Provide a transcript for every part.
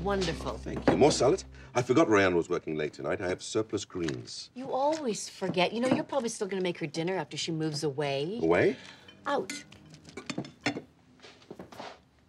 wonderful. Thank you. More salad? I forgot Rayanne was working late tonight. I have surplus greens. You always forget. You know, you're probably still going to make her dinner after she moves away. Away? Out.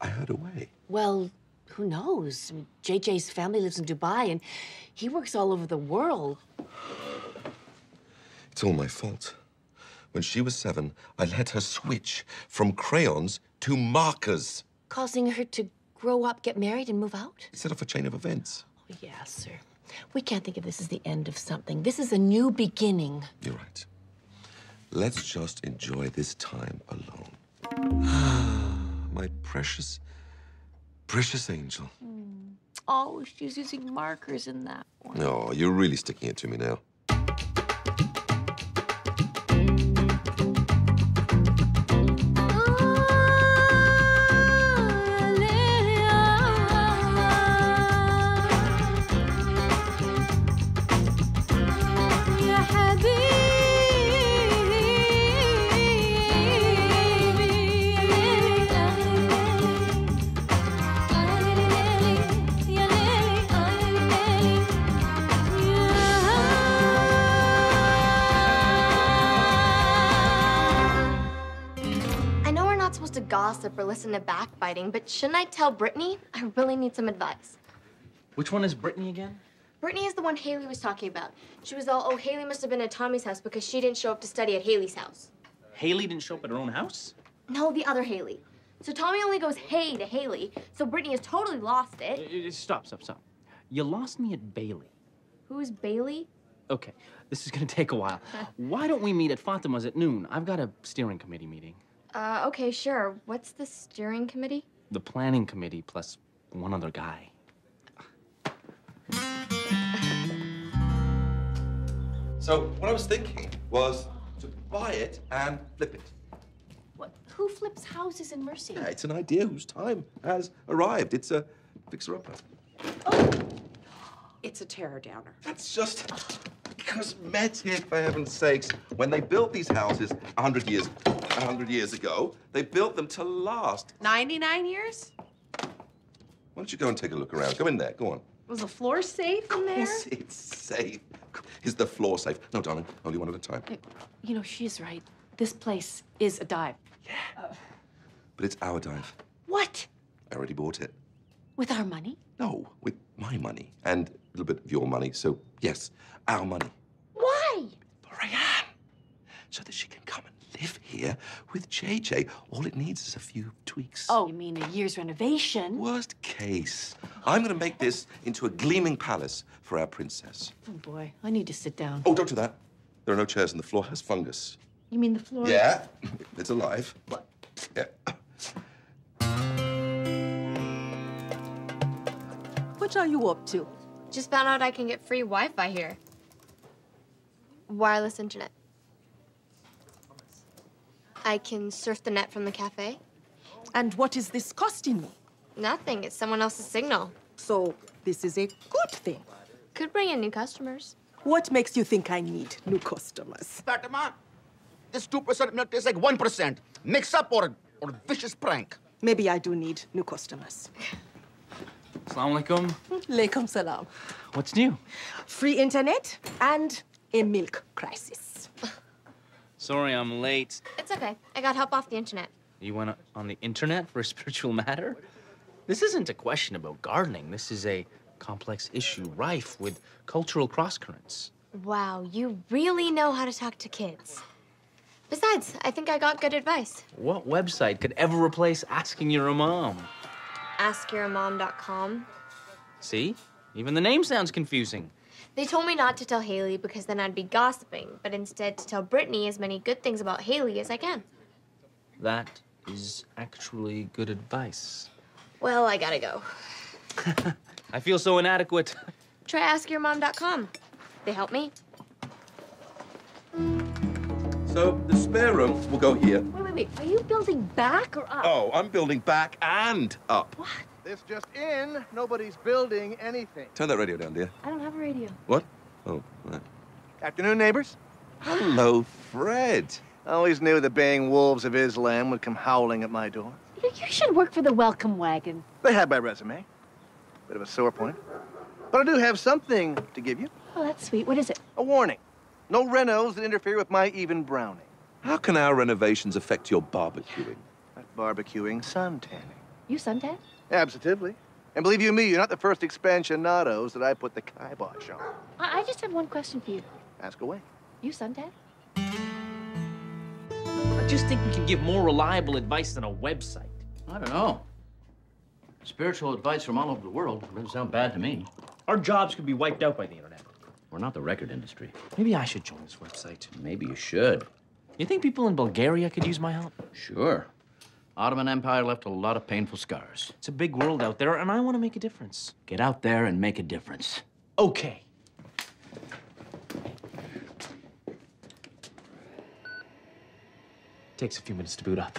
I heard away. Well, who knows? I mean, JJ's family lives in Dubai, and he works all over the world. It's all my fault. When she was 7, I let her switch from crayons to markers. Causing her to grow up, get married, and move out? It set off a chain of events. Oh, yeah, sir. We can't think of this as the end of something. This is a new beginning. You're right. Let's just enjoy this time alone. My precious, precious angel. Oh, she's using markers in that one. Oh, you're really sticking it to me now. Gossip or listen to backbiting, but shouldn't I tell Brittany? I really need some advice. Which one is Brittany again? Brittany is the one Haley was talking about. She was all, oh, Haley must have been at Tommy's house because she didn't show up to study at Haley's house. Haley didn't show up at her own house? No, the other Haley. So Tommy only goes hey to Haley, so Brittany has totally lost it. Stop. You lost me at Bailey. Who's Bailey? Okay, this is gonna take a while. Why don't we meet at Fatima's at noon? I've got a steering committee meeting. Okay, sure. What's the steering committee? The planning committee plus one other guy. So what I was thinking was to buy it and flip it. What? Who flips houses in Mercy? Yeah, it's an idea whose time has arrived. It's a fixer-upper. Oh. It's a terror-downer. That's just cosmetic, for heaven's sakes. When they built these houses 100 years ago, they built them to last. 99 years? Why don't you go and take a look around? Go in there, go on. Was the floor safe in there? Of course it's safe. Is the floor safe? No, darling, only one at a time. You know, she's right. This place is a dive. Yeah. But it's our dive. What? I already bought it. With our money? No, with my money and a little bit of your money. So, yes, our money. Why? For Rayanne. So that she can come and live here with JJ. All it needs is a few tweaks. Oh, you mean a year's renovation? Worst case. I'm going to make this into a gleaming palace for our princess. Oh, boy. I need to sit down. Oh, don't do that. There are no chairs and the floor has fungus. You mean the floor? Yeah, it's alive. What? Yeah. What are you up to? Just found out I can get free Wi-Fi here. Wireless internet. I can surf the net from the cafe. And what is this costing me? Nothing. It's someone else's signal. So this is a good thing. Could bring in new customers. What makes you think I need new customers? Fatima, this 2% milk tastes like 1%. Mix up or a vicious prank. Maybe I do need new customers. Assalamu alaikum. Alaikum salam. What's new? Free internet and a milk crisis. Sorry I'm late. It's okay. I got help off the internet. You went on the internet for a spiritual matter? This isn't a question about gardening. This is a complex issue rife with cultural crosscurrents. Wow, you really know how to talk to kids. Besides, I think I got good advice. What website could ever replace asking your mom? AskYourMom.com. See? Even the name sounds confusing. They told me not to tell Haley because then I'd be gossiping, but instead to tell Brittany as many good things about Haley as I can. That is actually good advice. Well, I gotta go. I feel so inadequate. Try AskYourMom.com. They help me. So the spare room will go here. Wait. Are you building back or up? Oh, I'm building back and up. What? This just in, nobody's building anything. Turn that radio down, dear. I don't have a radio. What? Oh, right. Afternoon, neighbors. Hello, Fred. I always knew the baying wolves of Islam would come howling at my door. You should work for the welcome wagon. They had my resume. Bit of a sore point. But I do have something to give you. Oh, that's sweet. What is it? A warning. No renos that interfere with my even browning. How can our renovations affect your barbecuing? Not barbecuing, sun tanning. You suntan? Absolutely. And believe you me, you're not the first expansionados that I put the kibosh on. I just have one question for you. Ask away. You suntan? I just think we can give more reliable advice than a website. I don't know. Spiritual advice from all over the world doesn't sound bad to me. Our jobs could be wiped out by the internet. We're not the record industry. Maybe I should join this website. Maybe you should. You think people in Bulgaria could use my help? Sure. Ottoman Empire left a lot of painful scars. It's a big world out there, and I want to make a difference. Get out there and make a difference. Okay. Takes a few minutes to boot up.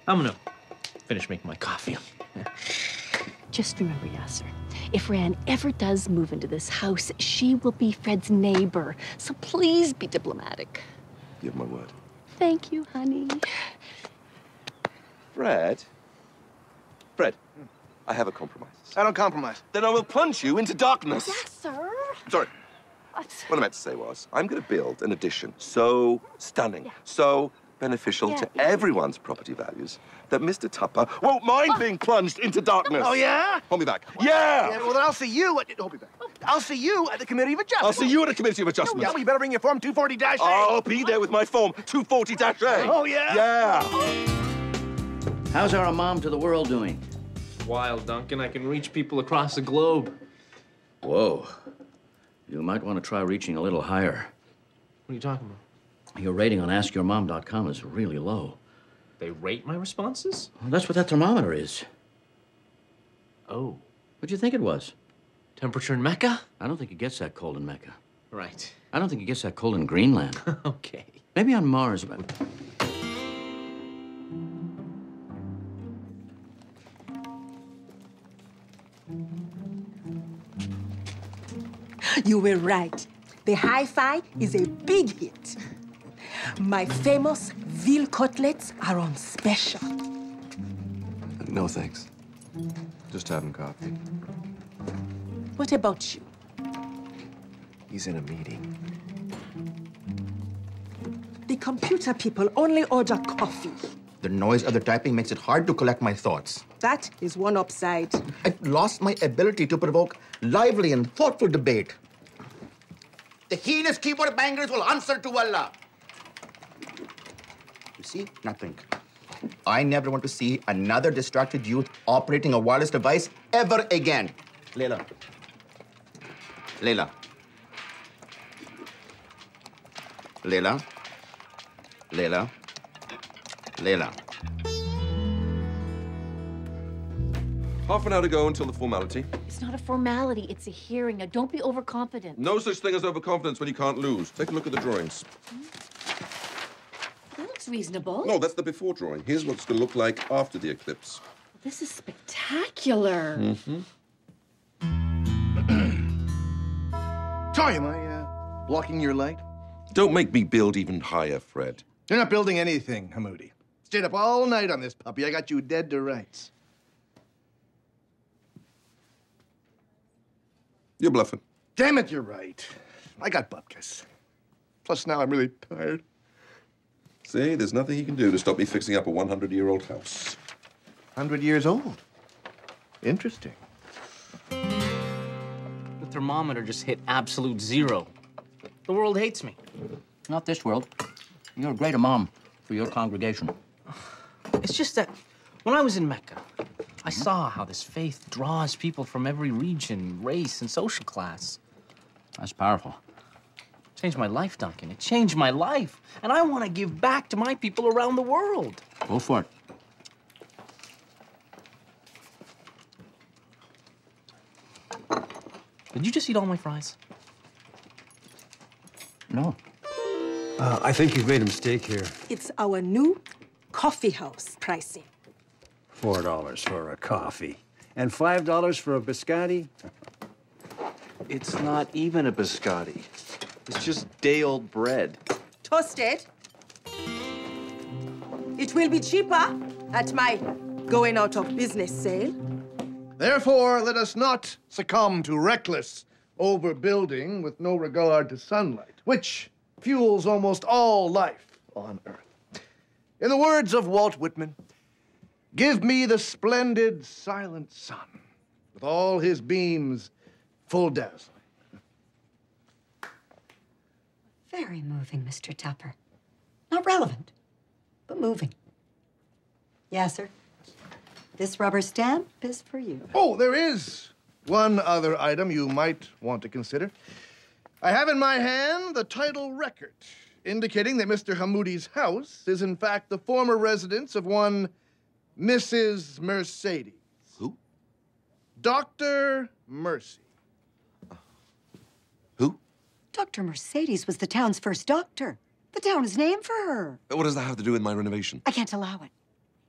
I'm gonna finish making my coffee. Just remember, Yasser, if Ran ever does move into this house, she will be Fred's neighbor. So please be diplomatic. Give my word. Thank you, honey. Fred? Fred, I have a compromise. I don't compromise. Then I will plunge you into darkness. Yes, sir. Sorry. What I meant to say was, I'm going to build an addition so stunning, so beneficial to everyone's property values that Mr. Tupper won't mind being plunged into darkness. Oh, yeah? Hold me back. Yeah! Yeah, well, then I'll see you at... Hold me back. I'll see you at the Committee of Adjustment. I'll see you at a committee of adjustment. Yeah, well, you better bring your Form 240-A. I'll be there with my Form 240-A. Oh, yeah? Yeah. How's our mom to the world doing? Wild, Duncan. I can reach people across the globe. Whoa. You might want to try reaching a little higher. What are you talking about? Your rating on AskYourMom.com is really low. They rate my responses? Well, that's what that thermometer is. Oh. What'd you think it was? Temperature in Mecca? I don't think it gets that cold in Mecca. Right. I don't think it gets that cold in Greenland. Okay. Maybe on Mars, but... You were right. The hi-fi is a big hit. My famous veal cutlets are on special. No, thanks. Just having coffee. What about you? He's in a meeting. The computer people only order coffee. The noise of the typing makes it hard to collect my thoughts. That is one upside. I've lost my ability to provoke lively and thoughtful debate. The heinous keyboard bangers will answer to Allah. You see? Nothing. I never want to see another distracted youth operating a wireless device ever again. Layla. Layla. Layla. Layla. Layla. Half an hour to go until the formality. It's not a formality, it's a hearing. Now, don't be overconfident. No such thing as overconfidence when you can't lose. Take a look at the drawings. That looks reasonable. No, that's the before drawing. Here's what it's going to look like after the eclipse. This is spectacular. Mm-hmm. Sorry, am I blocking your light? Don't make me build even higher, Fred. You're not building anything, Hamoudi. Stayed up all night on this puppy. I got you dead to rights. You're bluffing. Damn it, you're right. I got bupkis. Plus, now I'm really tired. See, there's nothing you can do to stop me fixing up a 100-year-old house. 100 years old. Interesting. The thermometer just hit absolute zero. The world hates me. Not this world. You're a great imam for your congregation. It's just that when I was in Mecca, I saw how this faith draws people from every region, race, and social class. That's powerful. It changed my life, Duncan. It changed my life. And I want to give back to my people around the world. Go for it. Did you just eat all my fries? No. I think you've made a mistake here. It's our new coffee house pricing. $4 for a coffee. And $5 for a biscotti? It's not even a biscotti. It's just day-old bread. Toasted. It will be cheaper at my going out of business sale. Therefore, let us not succumb to reckless overbuilding with no regard to sunlight, which fuels almost all life on Earth. In the words of Walt Whitman, give me the splendid, silent sun, with all his beams full dazzling. Very moving, Mr. Tupper. Not relevant, but moving. Yes, sir. This rubber stamp is for you. Oh, there is one other item you might want to consider. I have in my hand the title record, indicating that Mr. Hamoudi's house is in fact the former residence of one Mrs. Mercedes. Who? Dr. Mercy. Who? Dr. Mercedes was the town's first doctor. The town is named for her. What does that have to do with my renovation? I can't allow it.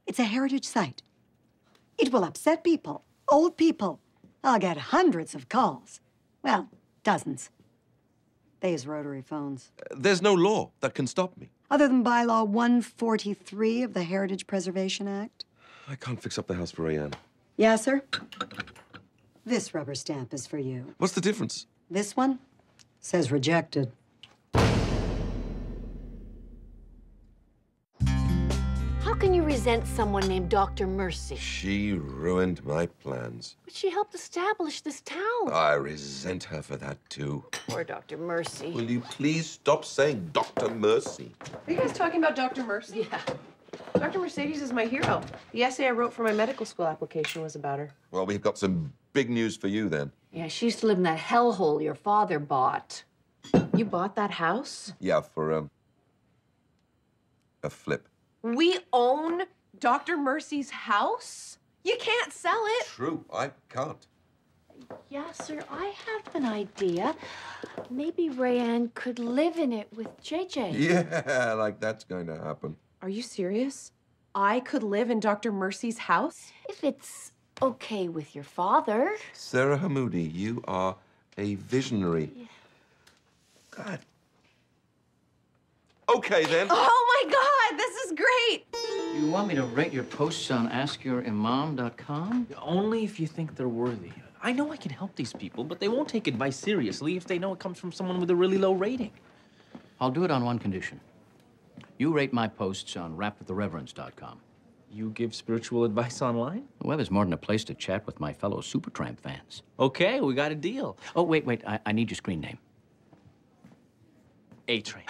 It's a heritage site. It will upset people, old people. I'll get hundreds of calls. Well, dozens. They use rotary phones. There's no law that can stop me. Other than bylaw 143 of the Heritage Preservation Act. I can't fix up the house for Rayanne. Yes, sir. This rubber stamp is for you. What's the difference? This one says rejected. How can you resent someone named Dr. Mercy? She ruined my plans. But she helped establish this town. I resent her for that, too. Poor Dr. Mercy. Will you please stop saying Dr. Mercy? Are you guys talking about Dr. Mercy? Yeah. Dr. Mercedes is my hero. The essay I wrote for my medical school application was about her. Well, we've got some big news for you, then. Yeah, she used to live in that hellhole your father bought. You bought that house? Yeah, for, a flip. We own Dr. Mercy's house? You can't sell it. True, I can't. Yeah, sir, I have an idea. Maybe Rayanne could live in it with JJ. Yeah, like that's going to happen. Are you serious? I could live in Dr. Mercy's house? If it's okay with your father. Sarah Hamoudi, you are a visionary. Yeah. God. Okay, then. Oh, my God, this is great. You want me to rate your posts on AskYourImam.com? Only if you think they're worthy. I know I can help these people, but they won't take advice seriously if they know it comes from someone with a really low rating. I'll do it on one condition. You rate my posts on rapwiththereverends.com. You give spiritual advice online? The web is more than a place to chat with my fellow Supertramp fans. Okay, we got a deal. Oh, wait. I need your screen name. A-Train.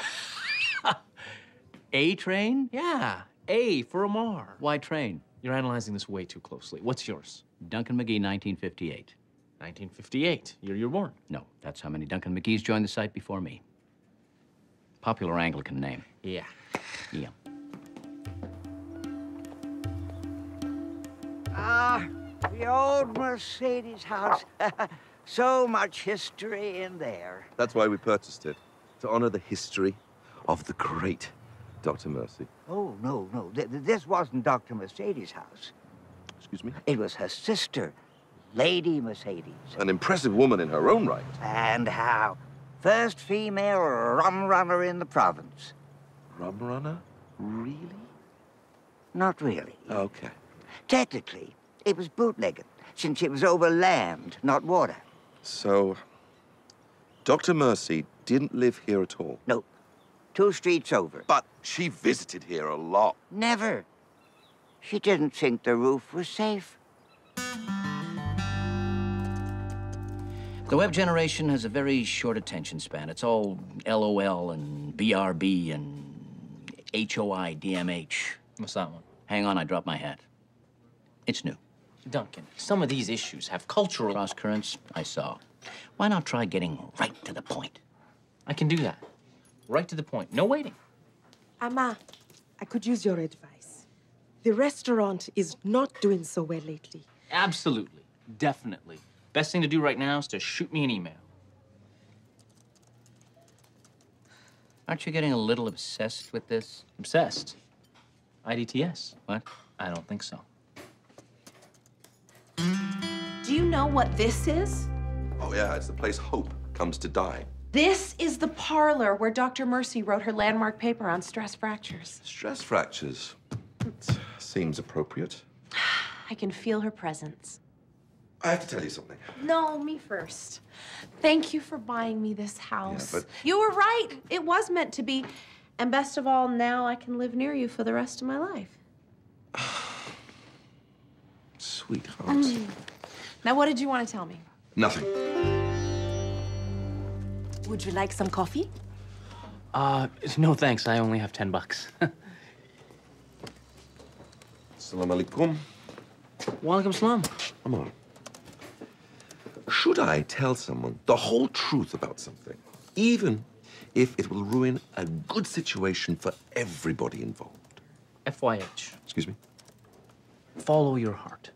A-Train? Yeah, A for Amar. Why train? You're analyzing this way too closely. What's yours? Duncan McGee, 1958. 1958. Year you're born. No, that's how many Duncan McGees joined the site before me. Popular Anglican name. Yeah. Yeah. The old Mercedes house. So much history in there. That's why we purchased it, to honor the history of the great Dr. Mercy. Oh, no. This wasn't Dr. Mercedes' house. Excuse me? It was her sister, Lady Mercedes. An impressive woman in her own right. And how? First female rum runner in the province. Rum runner? Really? Not really. Okay. Technically, it was bootlegging, since it was over land, not water. So, Dr. Mercy didn't live here at all? No. 2 streets over. But she visited here a lot. Never. She didn't think the roof was safe. The web generation has a very short attention span. It's all LOL and BRB and HOI, DMH. What's that one? Hang on, I dropped my hat. It's new. Duncan, some of these issues have cultural... Cross currents, I saw. Why not try getting right to the point? I can do that. Right to the point. No waiting. Amma, I could use your advice. The restaurant is not doing so well lately. Absolutely. Definitely. Best thing to do right now is to shoot me an email. Aren't you getting a little obsessed with this? Obsessed? IDTS. What? I don't think so. Do you know what this is? Oh, yeah, it's the place hope comes to die. This is the parlor where Dr. Mercy wrote her landmark paper on stress fractures. Stress fractures. It seems appropriate. I can feel her presence. I have to tell you something. No, me first. Thank you for buying me this house. Yeah, but... You were right. It was meant to be. And best of all, now I can live near you for the rest of my life. Sweetheart. Now, what did you want to tell me? Nothing. Would you like some coffee? No thanks. I only have $10. Assalamu alaikum. Walaikum salam. Come on. Should I tell someone the whole truth about something, even if it will ruin a good situation for everybody involved? FYH. Excuse me? Follow your heart.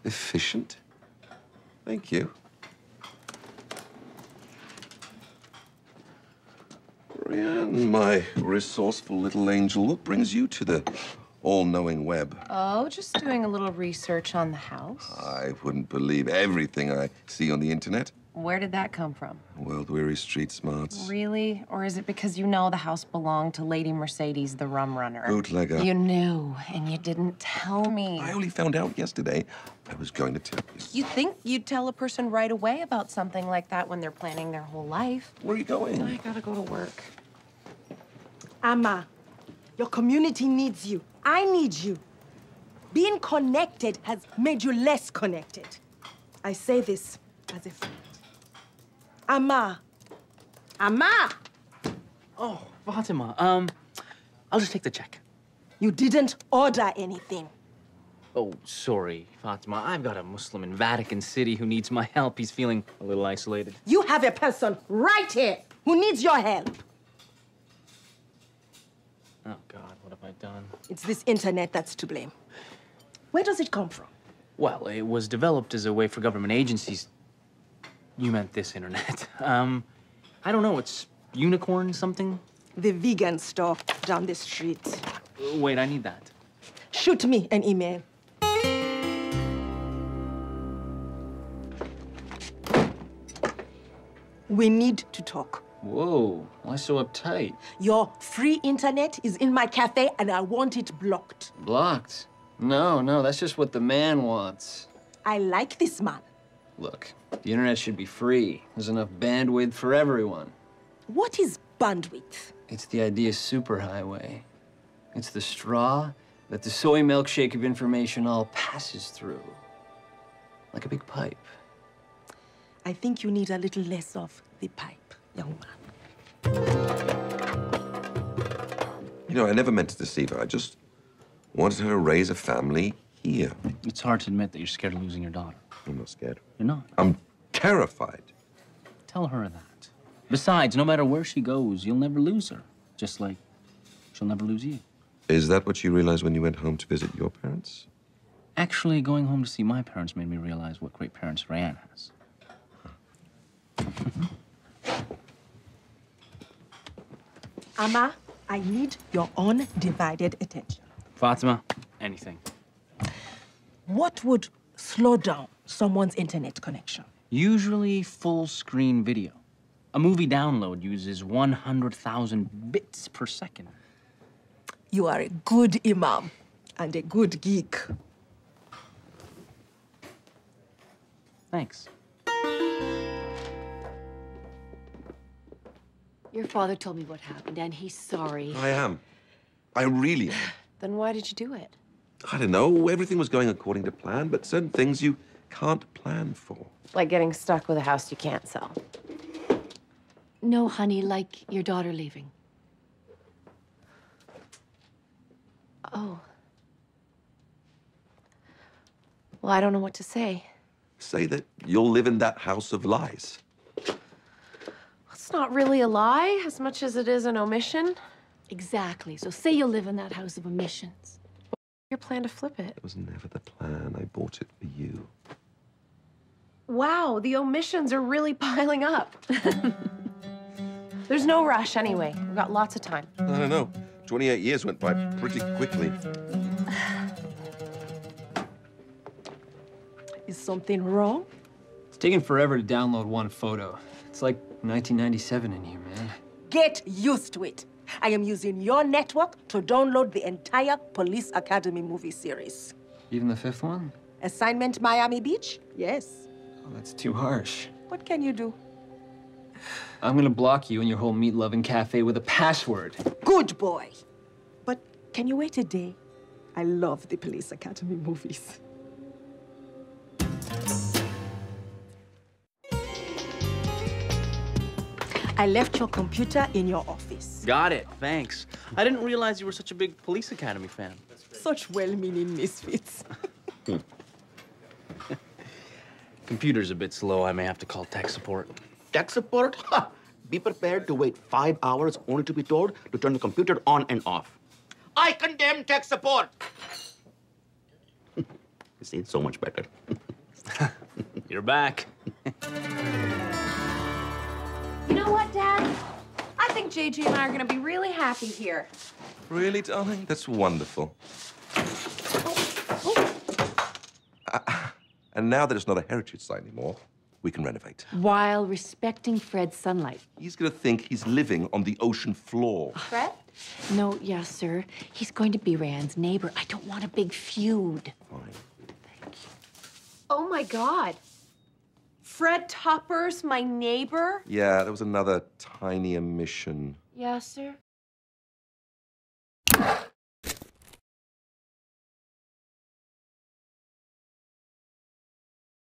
Efficient? Thank you. Brienne, my resourceful little angel, what brings you to the all-knowing web? Oh, just doing a little research on the house. I wouldn't believe everything I see on the internet. Where did that come from? World-weary street smarts. Really? Or is it because you know the house belonged to Lady Mercedes, the rum runner? Bootlegger. You knew, and you didn't tell me. I only found out yesterday. I was going to tell you. You think you'd tell a person right away about something like that when they're planning their whole life. Where are you going? I gotta go to work. Amma, your community needs you. I need you. Being connected has made you less connected. I say this as a friend. Amma. Amma! Oh, Fatima, I'll just take the check. You didn't order anything. Oh, sorry, Fatima. I've got a Muslim in Vatican City who needs my help. He's feeling a little isolated. You have a person right here who needs your help. Oh, God, what have I done? It's this internet that's to blame. Where does it come from? Well, it was developed as a way for government agencies... You meant this internet. I don't know, it's unicorn something? The vegan store down the street. Wait, I need that. Shoot me an email. We need to talk. Whoa, why so uptight? Your free internet is in my cafe and I want it blocked. Blocked? No, that's just what the man wants. I like this man. Look, the internet should be free. There's enough bandwidth for everyone. What is bandwidth? It's the idea superhighway. It's the straw that the soy milkshake of information all passes through. Like a big pipe. I think you need a little less of the pipe, young man. You know, I never meant to deceive her. I just wanted her to raise a family here. It's hard to admit that you're scared of losing your daughter. I'm not scared. You're not? I'm terrified. Tell her that. Besides, no matter where she goes, you'll never lose her. Just like she'll never lose you. Is that what you realized when you went home to visit your parents? Actually, going home to see my parents made me realize what great parents Rayanne has. Amma, I need your undivided attention. Fatima, anything. What would slow down someone's internet connection? Usually full-screen video. A movie download uses 100,000 bits per second. You are a good imam and a good geek. Thanks. Your father told me what happened, and he's sorry. I am. I really am. Then why did you do it? I don't know. Everything was going according to plan, but certain things you can't plan for. Like getting stuck with a house you can't sell. No, honey, like your daughter leaving. Oh. Well, I don't know what to say. Say that you'll live in that house of lies. It's not really a lie as much as it is an omission. Exactly. So say you'll live in that house of omissions. Your plan to flip it. It was never the plan. I bought it for you. Wow, the omissions are really piling up. There's no rush anyway. We've got lots of time. I don't know. 28 years went by pretty quickly. Is something wrong? It's taking forever to download one photo. It's like 1997 in here, man. Get used to it. I am using your network to download the entire Police Academy movie series. Even the fifth one? Assignment Miami Beach? Yes. Oh, that's too harsh. What can you do? I'm gonna block you and your whole meat-loving cafe with a password. Good boy. But can you wait a day? I love the Police Academy movies. I left your computer in your office. Got it, thanks. I didn't realize you were such a big Police Academy fan. Such well-meaning misfits. Computer's a bit slow. I may have to call tech support. Tech support? Ha! Be prepared to wait 5 hours only to be told to turn the computer on and off. I condemn tech support! You see, it's so much better. You're back. You know what, Dad? I think JJ and I are gonna be really happy here. Really, darling? That's wonderful. And now that it's not a heritage site anymore, we can renovate. While respecting Fred's sunlight. He's gonna think he's living on the ocean floor. Fred? No, yes, sir. He's going to be Rand's neighbor. I don't want a big feud. Fine. Oh my God. Fred Topper's my neighbor? Yeah, there was another tiny omission. Yes, sir.